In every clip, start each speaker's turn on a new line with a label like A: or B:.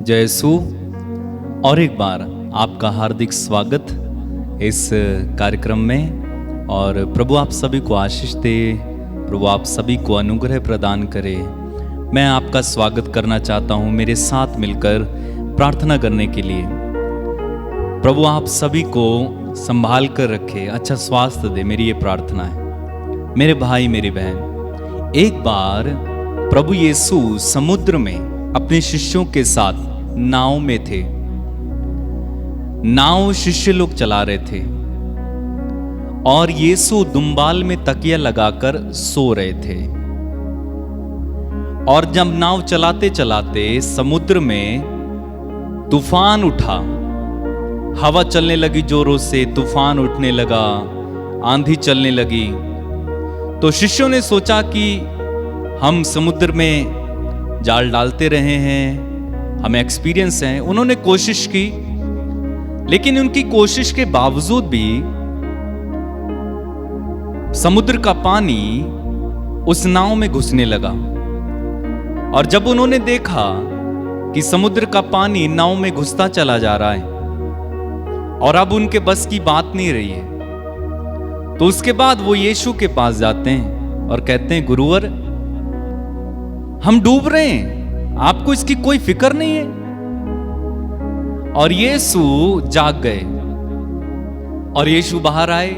A: जय यीशु। और एक बार आपका हार्दिक स्वागत इस कार्यक्रम में। और प्रभु आप सभी को आशीष दे, प्रभु आप सभी को अनुग्रह प्रदान करे। मैं आपका स्वागत करना चाहता हूँ मेरे साथ मिलकर प्रार्थना करने के लिए। प्रभु आप सभी को संभाल कर रखे, अच्छा स्वास्थ्य दे, मेरी ये प्रार्थना है। मेरे भाई मेरी बहन, एक बार प्रभु यीशु समुद्र में अपने शिष्यों के साथ नाव में थे। नाव शिष्य लोग चला रहे थे और यीशु दुम्बाल में तकिया लगाकर सो रहे थे। और जब नाव चलाते चलाते समुद्र में तूफान उठा, हवा चलने लगी जोरों से, तूफान उठने लगा, आंधी चलने लगी। तो शिष्यों ने सोचा कि हम समुद्र में जाल डालते रहे हैं, हमें एक्सपीरियंस है। उन्होंने कोशिश की, लेकिन उनकी कोशिश के बावजूद भी समुद्र का पानी उस नाव में घुसने लगा। और जब उन्होंने देखा कि समुद्र का पानी नाव में घुसता चला जा रहा है और अब उनके बस की बात नहीं रही है, तो उसके बाद वो यीशु के पास जाते हैं और कहते हैं, गुरुवर हम डूब रहे हैं, आपको इसकी कोई फिक्र नहीं है। और यीशु जाग गए और यीशु बाहर आए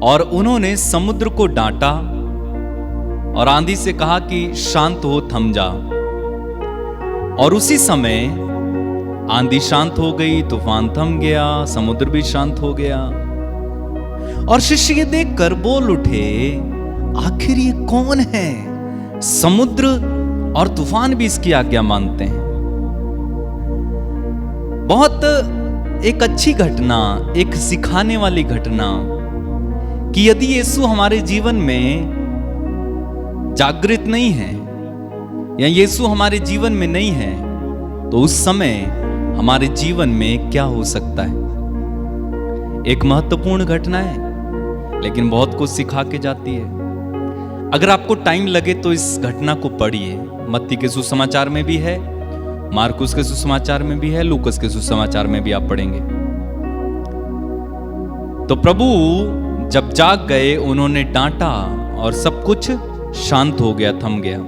A: और उन्होंने समुद्र को डांटा और आंधी से कहा कि शांत हो, थम जा। और उसी समय आंधी शांत हो गई, तूफान थम गया, समुद्र भी शांत हो गया। और शिष्य ये देखकर बोल उठे, आखिर ये कौन है? समुद्र और तूफान भी इसकी आज्ञा मानते हैं। बहुत एक अच्छी घटना, एक सिखाने वाली घटना कि यदि यीशु हमारे जीवन में जागृत नहीं है या यीशु हमारे जीवन में नहीं है, तो उस समय हमारे जीवन में क्या हो सकता है। एक महत्वपूर्ण घटना है, लेकिन बहुत कुछ सिखा के जाती है। अगर आपको टाइम लगे तो इस घटना को पढ़िए। मत्ती के सुसमाचार में भी है, मार्कुस के सुसमाचार में भी है, लूकस के सुसमाचार में भी आप पढ़ेंगे। तो प्रभु जब जाग गए, उन्होंने डांटा और सब कुछ शांत हो गया, थम गया।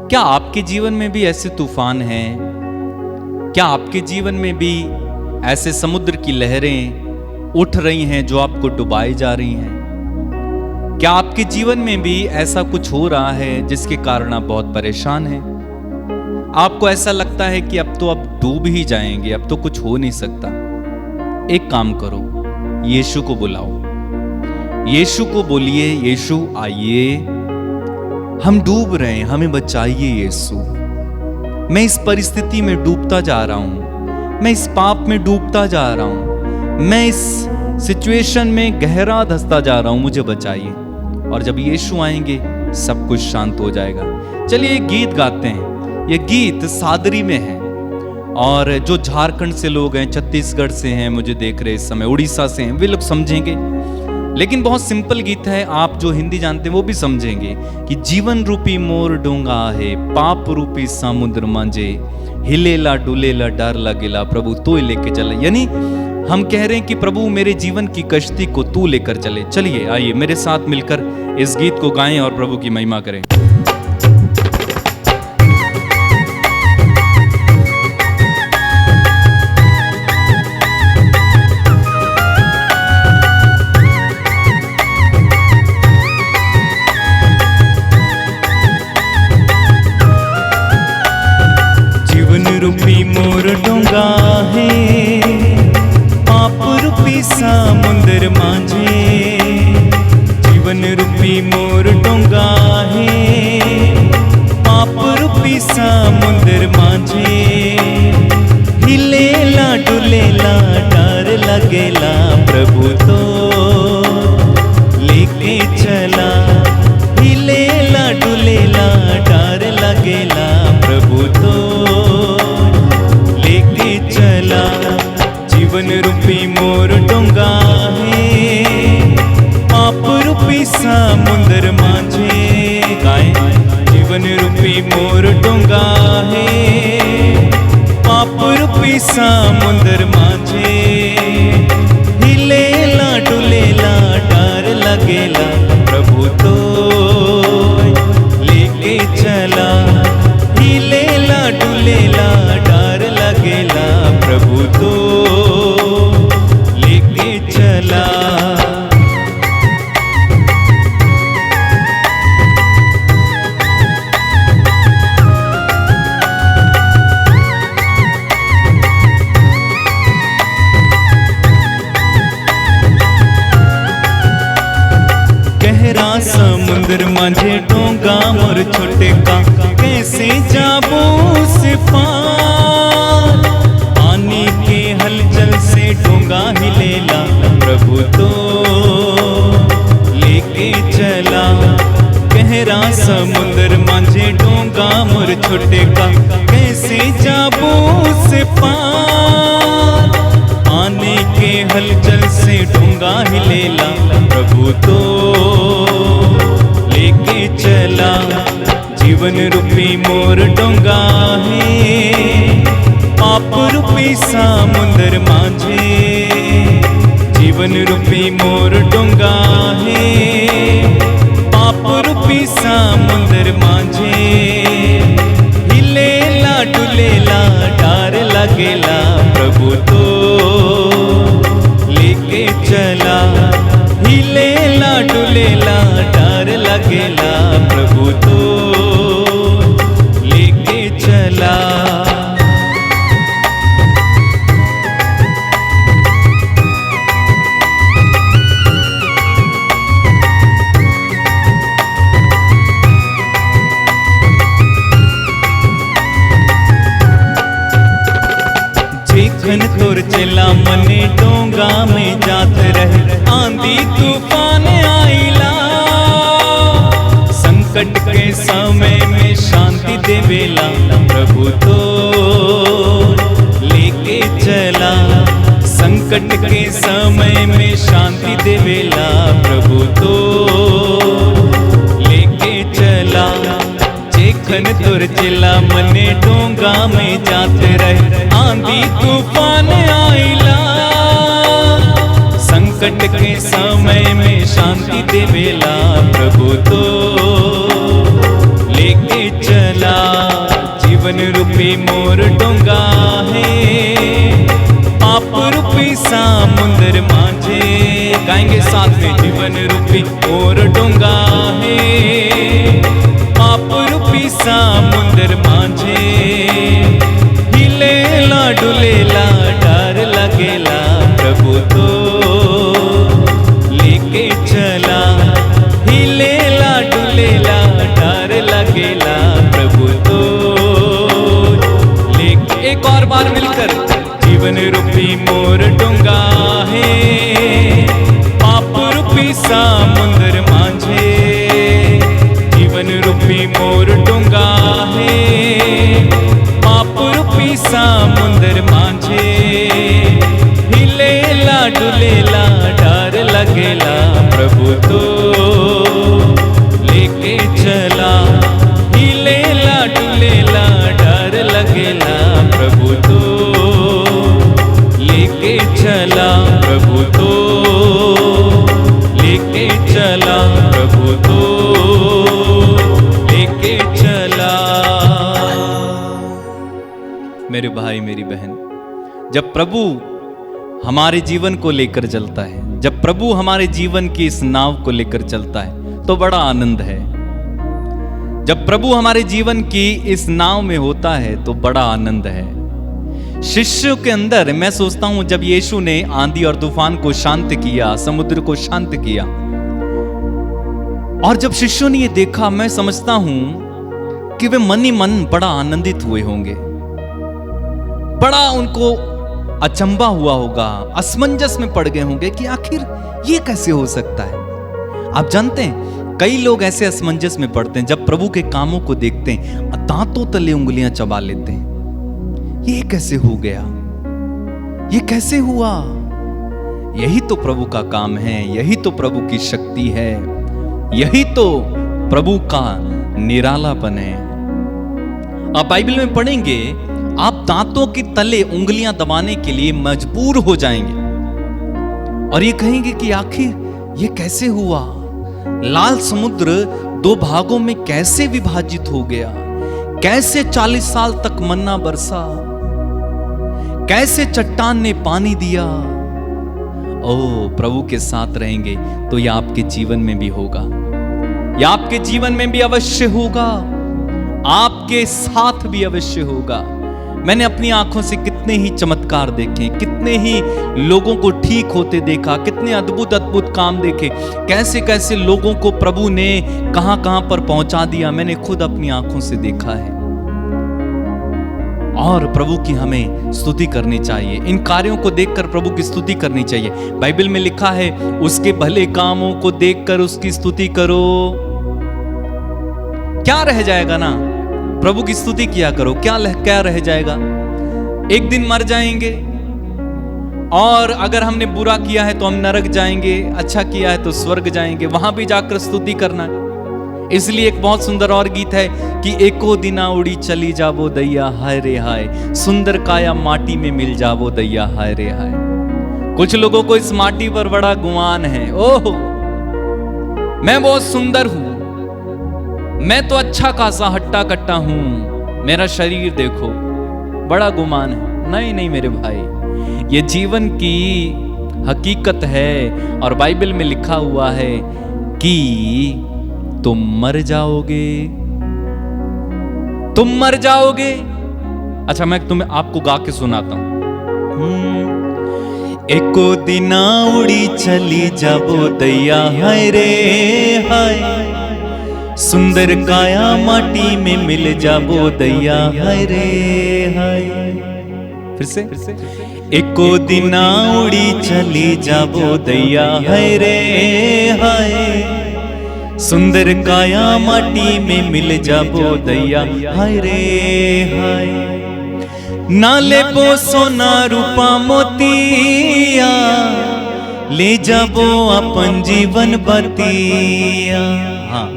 A: क्या आपके जीवन में भी ऐसे तूफान हैं? क्या आपके जीवन में भी ऐसे समुद्र की लहरें उठ रही हैं जो आपको डुबाई जा रही हैं? क्या आपके जीवन में भी ऐसा कुछ हो रहा है जिसके कारण आप बहुत परेशान हैं? आपको ऐसा लगता है कि अब डूब ही जाएंगे, अब तो कुछ हो नहीं सकता। एक काम करो, यीशु को बुलाओ, यीशु को बोलिए, यीशु आइए, हम डूब रहे हैं, हमें बचाइए यीशु। मैं इस परिस्थिति में डूबता जा रहा हूं, मैं इस पाप में डूबता जा रहा हूं, मैं इस सिचुएशन में गहरा धंसता जा रहा हूं, मुझे बचाइए। और जब यीशु आएंगे सब कुछ शांत हो जाएगा। चलिए एक गीत गाते हैं। ये गीत सादरी में है और जो झारखंड से लोग हैं, छत्तीसगढ़ से हैं, मुझे देख रहे इस समय, उड़ीसा से हैं, वे लोग समझेंगे। लेकिन बहुत सिंपल गीत है, आप जो हिंदी जानते हैं वो भी समझेंगे कि जीवन रूपी मोर डोंगा है, पाप रूपी समुद्र मांझे, हिलेला डुलेला डर लगेला, प्रभु तू लेके चले। यानी हम कह रहे हैं कि प्रभु मेरे जीवन की कश्ती को तू लेकर चले। चलिए आइए मेरे साथ मिलकर इस गीत को गाएं और प्रभु की महिमा करें।
B: जीवन रूपी मोर डोंगा है, पाप रूपी समुद्र मांझे। जीवन रूपी मोर डोंगा है, पाप रूपी समुद्र मांझे। हिलेला डुलेला डर लगेला, प्रभु तो लेके चला। हिलेला डुलेला डर लगेला, प्रभु तो लेके चला। जीवन रूपी मोर डोंगा है, पाप रूपी समुद्र मांझे। गाएं, जीवन रूपी मोर डोंगा है, समुंदर माझे हिलेला डुलेला डर लगेला प्रभु तो लेके चला हिलेला डुलेला डर लगेला प्रभु तो लेके चला गहरा समुंदर माझे डोंगा मोर छोटे का कैसे जाबो से पार पानी के हलचल से डोंगा हिलेला प्रभु तो लेके चला गहरा समुंदर माझे डोंगा मोर छोटे का कैसे जाबो से पार पानी के हलचल से डोंगा हिलेला प्रभु तो लेके चला जीवन रूपी मोर डोंगा है पाप रूपी समुंदर माझे जीवन रूपी मोर डोंगा है पाप रूपी समुंदर माझे हिलेला डुलेला डर लगेला प्रभु तो लेके चला हिलेला डुलेला डर लगेला प्रभु तो लेके चला जेखन तोर चला मने डोंगा में जात रहे आंधी तूफान आइला संकट के समय में शांति देवेला प्रभु तो लेके चला संकट के समय में शांति देवेला प्रभु तो लेके चला जेखन तोर चला मने डोंगा में जात रहे आंधी तूफान आइला संकट के समय में शांति देवेला प्रभु तो लेके चला जीवन रूपी मोर डोंगा है पाप रूपी समुंदर माझे गाएंगे साथ में जीवन रूपी मोर डोंगा है पाप रूपी समुंदर माझे हिलेला डुलेला डर लगेला प्रभु तो लेके चला हिलेला डुलेला डर लगेला प्रभु तो लेके एक और बार मिलकर जीवन रूपी मोर डोंगा है पाप रूपी समुंदर माझे जीवन रूपी मोर डोंगा है पाप रूपी समुंदर माझे हिलेला डुलेला डर लगेला प्रभु तो लेके चला हिलेला डुलेला डर लगेला प्रभु तो लेके चला प्रभु तो लेके चला प्रभु तो लेके चला
A: मेरे भाई मेरी बहन, जब प्रभु हमारे जीवन को लेकर चलता है, जब प्रभु हमारे जीवन की इस नाव को लेकर चलता है तो बड़ा आनंद है। जब प्रभु हमारे जीवन की इस नाव में होता है तो बड़ा आनंद है। शिष्यों के अंदर मैं सोचता हूं, जब यीशु ने आंधी और तूफान को शांत किया, समुद्र को शांत किया, और जब शिष्यों ने ये देखा, मैं समझता हूं कि वे मन ही मन बड़ा आनंदित हुए होंगे। बड़ा उनको अचंबा हुआ होगा, असमंजस में पड़ गए होंगे कि आखिर ये कैसे हो सकता है। आप जानते हैं, कई लोग ऐसे असमंजस में पड़ते हैं जब प्रभु के कामों को देखते हैं, दांतों तले उंगलियां चबा लेते हैं। ये कैसे हो गया, ये कैसे हुआ। यही तो प्रभु का काम है, यही तो प्रभु की शक्ति है, यही तो प्रभु का निरालापन है। आप बाइबल में पढ़ेंगे, आप दांतों के तले उंगलियां दबाने के लिए मजबूर हो जाएंगे और ये कहेंगे कि आखिर ये कैसे हुआ, लाल समुद्र 2 भागों में कैसे विभाजित हो गया, कैसे 40 साल तक मन्ना बरसा, कैसे चट्टान ने पानी दिया। ओ प्रभु के साथ रहेंगे तो यह आपके जीवन में भी होगा, यह आपके जीवन में भी अवश्य होगा, आपके साथ भी अवश्य होगा। मैंने अपनी आंखों से कितने ही चमत्कार देखे, कितने ही लोगों को ठीक होते देखा, कितने अद्भुत अद्भुत काम देखे, कैसे कैसे लोगों को प्रभु ने कहां कहां पर पहुंचा दिया, मैंने खुद अपनी आंखों से देखा है। और प्रभु की हमें स्तुति करनी चाहिए, इन कार्यों को देखकर प्रभु की स्तुति करनी चाहिए। बाइबल में लिखा है, उसके भले कामों को देखकर उसकी स्तुति करो। क्या रह जाएगा ना, प्रभु की स्तुति किया करो, क्या रह जाएगा। एक दिन मर जाएंगे और अगर हमने बुरा किया है तो हम नरक जाएंगे, अच्छा किया है तो स्वर्ग जाएंगे, वहां भी जाकर स्तुति करना है। इसलिए एक बहुत सुंदर और गीत है कि एको दिना उड़ी चली जावो दैया हाय रे हाय, सुंदर काया माटी में मिल जावो दैया हाय रे हाय। कुछ लोगों को इस माटी पर बड़ा गुमान है, ओह मैं बहुत सुंदर हूं, मैं तो अच्छा खासा हट्टा कट्टा हूं, मेरा शरीर देखो, बड़ा गुमान है। नहीं नहीं मेरे भाई, ये जीवन की हकीकत है और बाइबल में लिखा हुआ है कि तुम मर जाओगे, तुम मर जाओगे। अच्छा मैं आपको गा के सुनाता हूं।
B: एको दिना उड़ी चली जाबो दैया हाय रे हाय, सुंदर काया माटी में मिल जाबो दैया हाय रे हाय।
A: फिर से
B: एको दिना उड़ी चली जाबो दैया हाय रे हाय, सुंदर काया माटी में मिल जाबो दैया हाय रे हाय। नाले बो सोना रूपा मोतिया, ले जाबो अपन जीवन बतिया।
A: हाँ,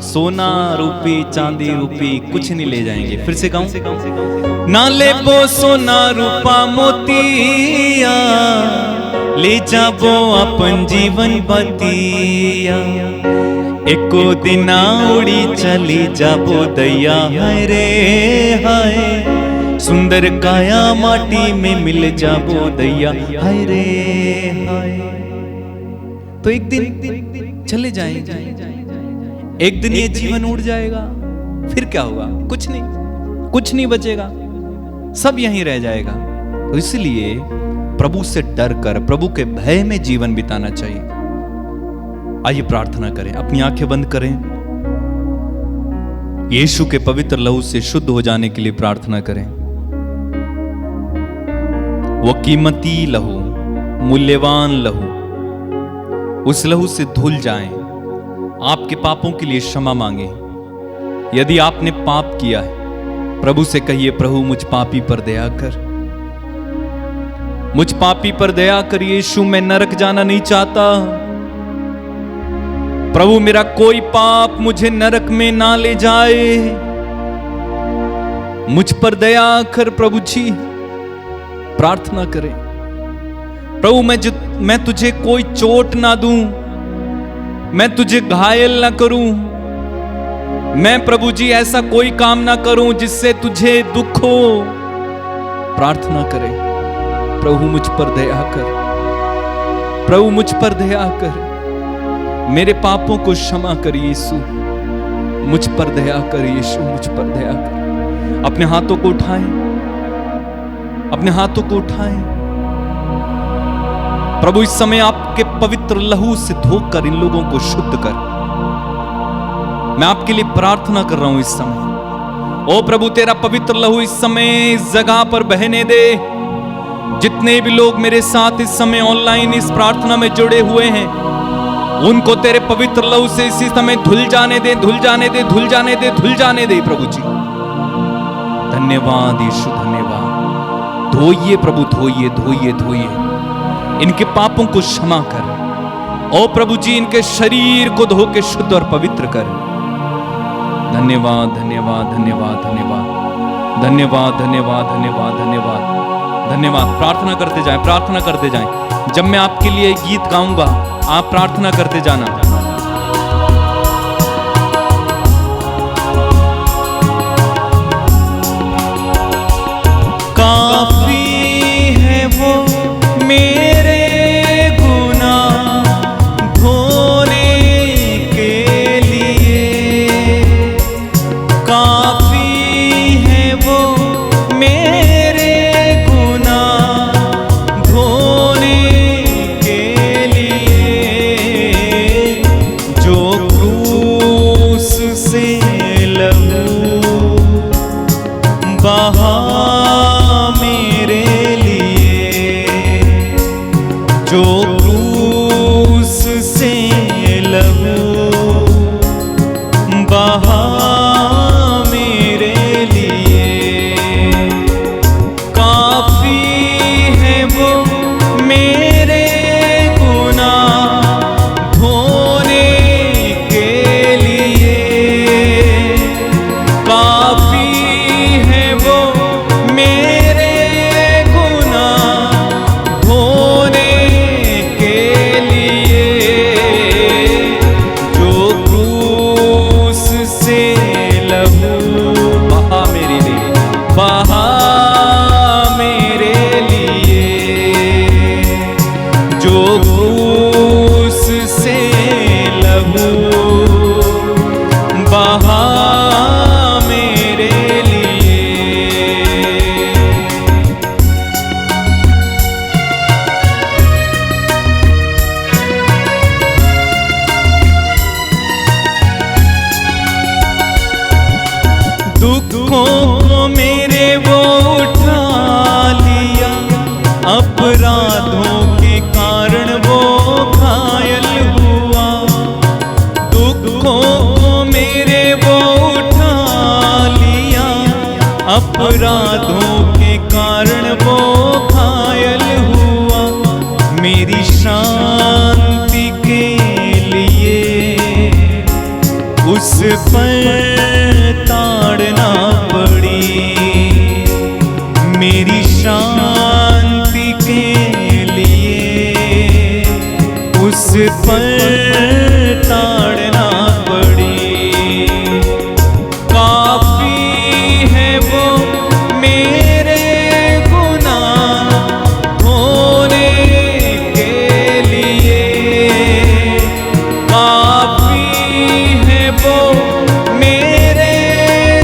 A: सोना रूपी चांदी रूपी कुछ नहीं ले जाएंगे। फिर से गाऊं,
B: नाले बो सोना रूपा मोतिया, ले जाबो अपन जीवन बतिया। एको दिना उड़ी चली जाबो दैया हाय रे हाय, सुंदर काया माटी में मिल जाबो दैया हाय रे हाय।
A: तो एक दिन चले जाएंगे, एक दिन ये जीवन उड़ जाएगा, फिर क्या होगा? कुछ नहीं बचेगा, सब यहीं रह जाएगा। तो इसलिए प्रभु से डर कर, प्रभु के भय में जीवन बिताना चाहिए। आइए प्रार्थना करें, अपनी आंखें बंद करें, यीशु के पवित्र लहू से शुद्ध हो जाने के लिए प्रार्थना करें। वो कीमती लहू, मूल्यवान लहू, उस लहू से धुल जाएं, आपके पापों के लिए क्षमा मांगे। यदि आपने पाप किया है, प्रभु से कहिए, प्रभु मुझ पापी पर दया कर, मुझ पापी पर दया कर यीशु, मैं नरक जाना नहीं चाहता। प्रभु मेरा कोई पाप मुझे नरक में ना ले जाए, मुझ पर दया कर प्रभु जी। प्रार्थना करें, प्रभु मैं तुझे कोई चोट ना दूं, मैं तुझे घायल ना करूं, मैं प्रभु जी ऐसा कोई काम ना करूं जिससे तुझे दुख हो। प्रार्थना करें, प्रभु मुझ पर दया कर, प्रभु मुझ पर दया कर, मेरे पापों को क्षमा कर यीशु, मुझ पर दया कर यीशु, मुझ पर दया कर। अपने हाथों को उठाएं, अपने हाथों को उठाएं। प्रभु इस समय आपके पवित्र लहू से धोकर इन लोगों को शुद्ध कर। मैं आपके लिए प्रार्थना कर रहा हूं इस समय। ओ प्रभु, तेरा पवित्र लहू इस समय इस जगह पर बहने दे। जितने भी लोग मेरे साथ इस समय ऑनलाइन इस प्रार्थना में जुड़े हुए हैं, उनको तेरे पवित्र लहू से इसी समय धुल जाने दे, धुल जाने दे, धुल जाने दे, धुल जाने दे प्रभु जी। धन्यवाद यीशु, धन्यवाद। धोइए प्रभु, धोइए धोइए धोइए, इनके पापों को क्षमा कर। ओ प्रभु जी, इनके शरीर को धो के शुद्ध और पवित्र कर। धन्यवाद धन्यवाद धन्यवाद धन्यवाद। धन्यवाद धन्यवाद धन्यवाद धन्यवाद धन्यवाद। प्रार्थना करते जाएं, प्रार्थना करते जाएं। जब मैं आपके लिए गीत गाऊंगा आप प्रार्थना करते जाना।
B: काफी है वो मेरे गुनाह धोने के लिए, काफी है वो मेरे गुनाह धोने के लिए, जो क्रूस से लहू बहा मेरे लिए, जो क्रूस से लहू बहा मेरे लिए, काफी है वो मेरे गुनाह धोने के लिए, काफी है वो मेरे गुनाह धोने के लिए, जो क्रूस से लहू बहा मेरे लिए, बहा मेरे लिए, जो क्रूस से लहू बहा मेरे लिए। दुखों को मेरे वो उठा लिया, अपराधों के कारण वो घायल हुआ, दुखों को मेरे वो उठा लिया, अपराधों के कारण वो घायल हुआ, मेरी शांति के लिए उस पर ताड़ना पड़ी, मेरी शांति के लिए उस पर ताड़ना पड़ी, काफी है वो मेरे गुनाह धोने के लिए, काफी है वो मेरे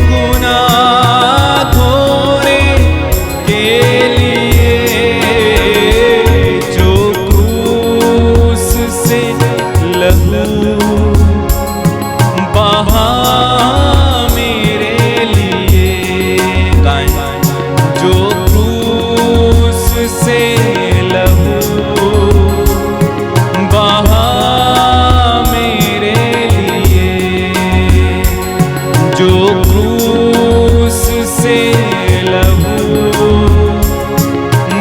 B: गुनाह धोने के लिए, जो क्रूस से लहू बहा मेरे लिए, गाएं, जो क्रूस से लहू बहा मेरे लिए, जो क्रूस से लहू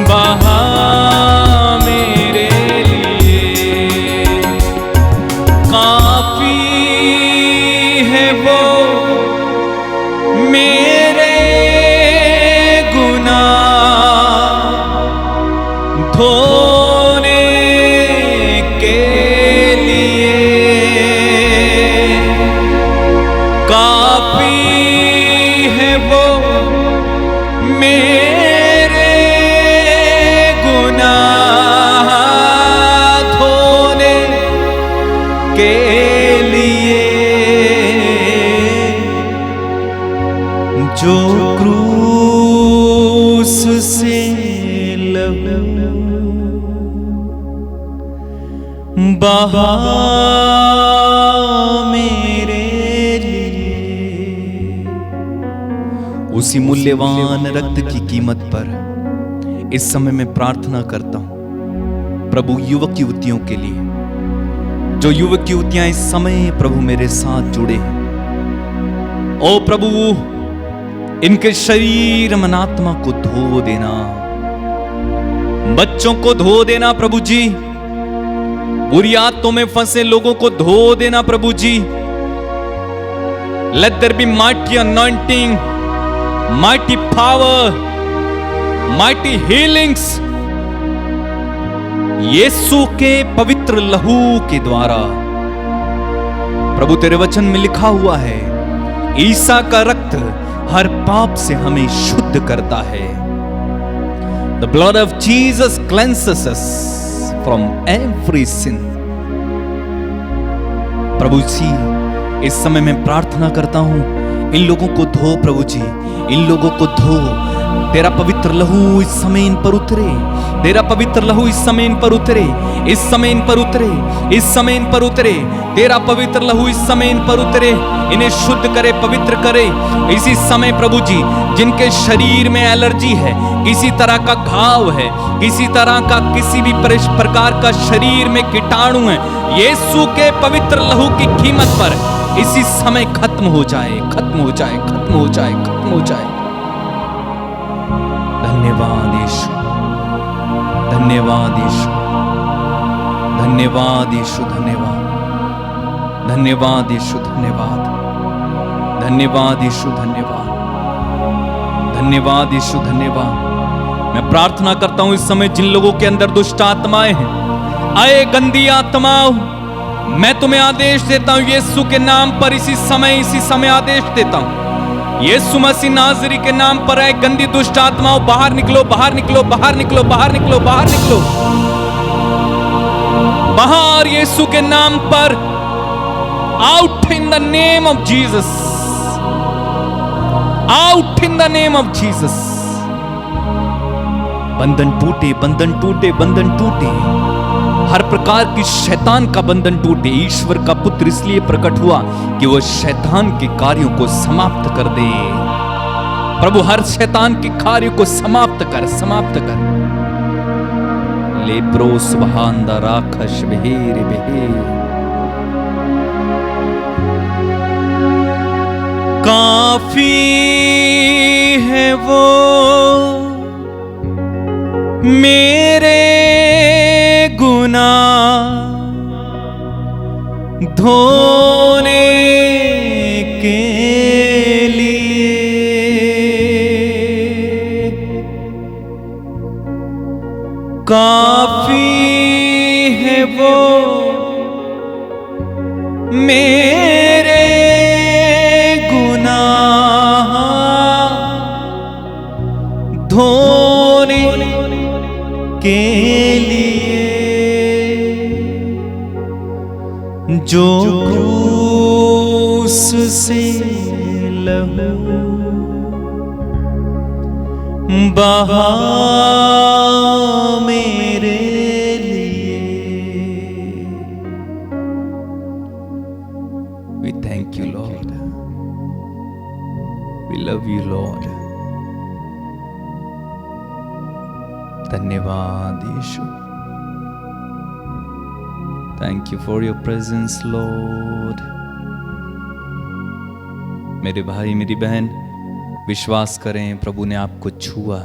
B: बहा मेरे लिए, काफी है वो मेरे गुनाह धोने के लिए, काफी है वो मेरे गुनाह धोने के लिए, जो क्रूस से लहू बहा मेरे लिए। उसी मूल्यवान रक्त की कीमत पर इस समय मैं प्रार्थना करता हूं प्रभु युवक युवतियों के लिए, जो युवक युवतियां इस समय प्रभु मेरे साथ जुड़े हैं। ओ प्रभु, इनके शरीर मन आत्मा को धो देना, बच्चों को धो देना प्रभु जी, बुरी आदतों में फंसे लोगों को धो देना प्रभु जी। Let there be mighty anointing
A: mighty power, mighty healings यीशु के पवित्र लहू के द्वारा। प्रभु तेरे वचन में लिखा हुआ है, ईसा का रक्त हर पाप से हमें शुद्ध करता है। The blood of Jesus cleanses us from every sin। प्रभु जी, इस समय मैं प्रार्थना करता हूं, इन लोगों को धो प्रभु जी, इन लोगों को धो। तेरा पवित्र लहू इस समय इन पर उतरे, तेरा पवित्र लहू इस समय इन पर उतरे, इस समय इन पर उतरे, इस समय इन पर उतरे। तेरा पवित्र लहू इस समय इन पर उतरे, इन्हें शुद्ध करे, पवित्र करे। इसी समय प्रभु जी, जिनके शरीर में एलर्जी है, किसी तरह का घाव है, किसी तरह का किसी भी प्रकार का शरीर में कीटाणु है, यीशु के पवित्र लहू की कीमत पर इसी समय खत्म हो जाए, खत्म हो जाए, खत्म हो जाए, खत्म हो जाए। धन्यवाद यीशु, धन्यवाद यीशु, धन्यवाद यीशु, धन्यवाद, धन्यवाद यीशु, धन्यवाद, धन्यवाद यीशु, धन्यवाद, धन्यवाद यीशु, धन्यवाद। मैं प्रार्थना करता हूं इस समय जिन लोगों के अंदर दुष्ट आत्माएं हैं, आए गंदी आत्माओं, मैं तुम्हें आदेश देता हूं यीशु के नाम पर, इसी समय आदेश देता हूं यीशु मसीह नाज़री के नाम पर। आए गंदी दुष्ट आत्माओं, बाहर निकलो, बाहर निकलो, बाहर निकलो, बाहर निकलो, बाहर निकलो, बाहर यीशु के नाम पर। Out in the name of Jesus, out in the name of Jesus. बंधन टूटे, बंधन टूटे, बंधन टूटे, हर प्रकार की शैतान का बंधन टूटे। ईश्वर का पुत्र इसलिए प्रकट हुआ कि वह शैतान के कार्यों को समाप्त कर दे। प्रभु हर शैतान के कार्यों को समाप्त कर, समाप्त कर। लेप्रो सुबहान दा राखश बेहेर बेहेर।
B: काफी है वो मेरे गुनाह धोने के लिए, काफी है वो मेरे गुनाह धोने के लिए, जो क्रूस से लहू बहा मेरे लिए।
A: We thank you, Lord. We love you, Lord. धन्यवाद यीशु। Thank you for your presence, Lord. मेरे भाई मेरी बहन, विश्वास करें, प्रभु ने आपको छुआ,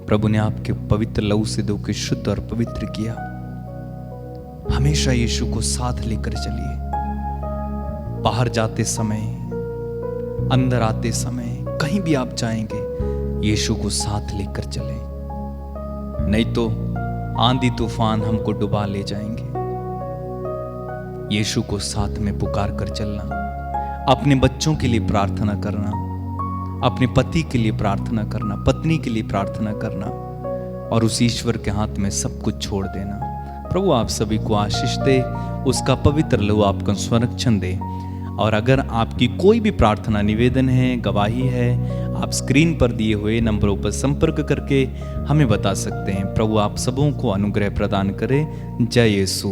A: प्रभु ने आपके पवित्र लहू से धो के शुद्ध और पवित्र किया। हमेशा यीशु को साथ लेकर चलिए। बाहर जाते समय, अंदर आते समय, कहीं भी आप जाएंगे, यीशु को साथ लेकर चलें, नहीं तो आंधी तूफान हमको डुबा ले जाएंगे। यीशु को साथ में पुकार कर चलना, अपने बच्चों के लिए प्रार्थना करना, अपने पति के लिए प्रार्थना करना, पत्नी के लिए प्रार्थना करना, और उस ईश्वर के हाथ में सब कुछ छोड़ देना। प्रभु आप सभी को आशीष दे, उसका पवित्र लहू आपको संरक्षण दे। और अगर आपकी कोई भी प्रार्थना, निवेदन है, गवाही है, आप स्क्रीन पर दिए हुए नंबरों पर संपर्क करके हमें बता सकते हैं। प्रभु आप सबों को अनुग्रह प्रदान करे। जय यीशु।